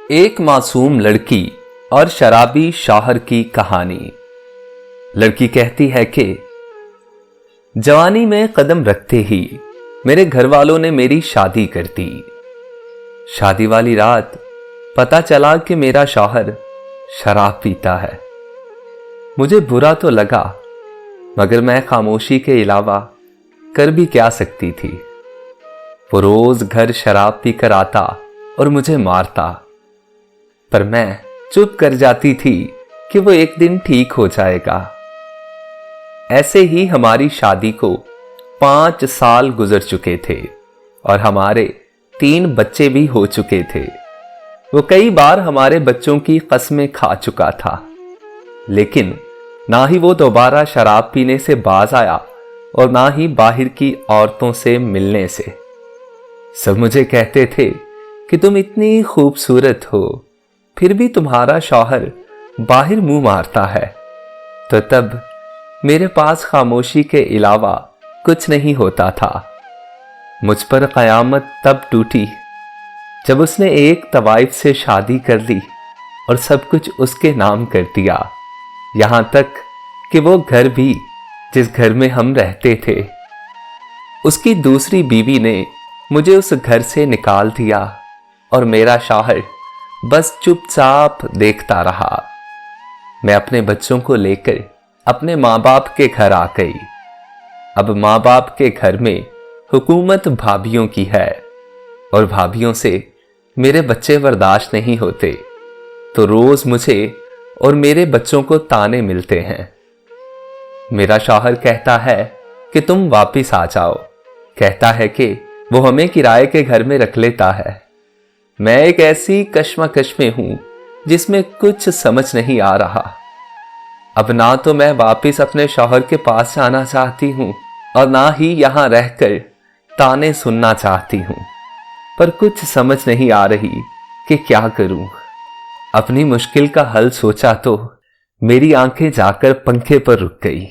एक मासूम लड़की और शराबी शौहर की कहानी। लड़की कहती है कि जवानी में कदम रखते ही मेरे घर वालों ने मेरी शादी कर दी। शादी वाली रात पता चला कि मेरा शौहर शराब पीता है। मुझे बुरा तो लगा, मगर मैं खामोशी के अलावा कर भी क्या सकती थी। वो रोज घर शराब पीकर आता और मुझे मारता, पर मैं चुप कर जाती थी कि वो एक दिन ठीक हो जाएगा। ऐसे ही हमारी शादी को 5 साल गुजर चुके थे और हमारे 3 बच्चे भी हो चुके थे। वो कई बार हमारे बच्चों की कसमें खा चुका था, लेकिन ना ही वो दोबारा शराब पीने से बाज आया और ना ही बाहर की औरतों से मिलने से। सब मुझे कहते थे कि तुम इतनी खूबसूरत हो, फिर भी तुम्हारा शौहर बाहर मुंह मारता है। तो तब मेरे पास खामोशी के अलावा कुछ नहीं होता था। मुझ पर कयामत तब टूटी जब उसने एक तवाइफ से शादी कर ली और सब कुछ उसके नाम कर दिया, यहां तक कि वो घर भी जिस घर में हम रहते थे। उसकी दूसरी बीवी ने मुझे उस घर से निकाल दिया और मेरा शौहर बस चुपचाप देखता रहा। मैं अपने बच्चों को लेकर अपने माँ बाप के घर आ गई। अब माँ बाप के घर में हुकूमत भाभियों की है और भाभियों से मेरे बच्चे बर्दाश्त नहीं होते, तो रोज मुझे और मेरे बच्चों को ताने मिलते हैं। मेरा शौहर कहता है कि तुम वापिस आ जाओ, कहता है कि वो हमें किराए के घर में रख लेता है। मैं एक ऐसी कश्मकश में हूं जिसमें कुछ समझ नहीं आ रहा। अब ना तो मैं वापिस अपने शौहर के पास जाना चाहती हूं और ना ही यहां रहकर ताने सुनना चाहती हूं, पर कुछ समझ नहीं आ रही कि क्या करूं। अपनी मुश्किल का हल सोचा तो मेरी आंखें जाकर पंखे पर रुक गई।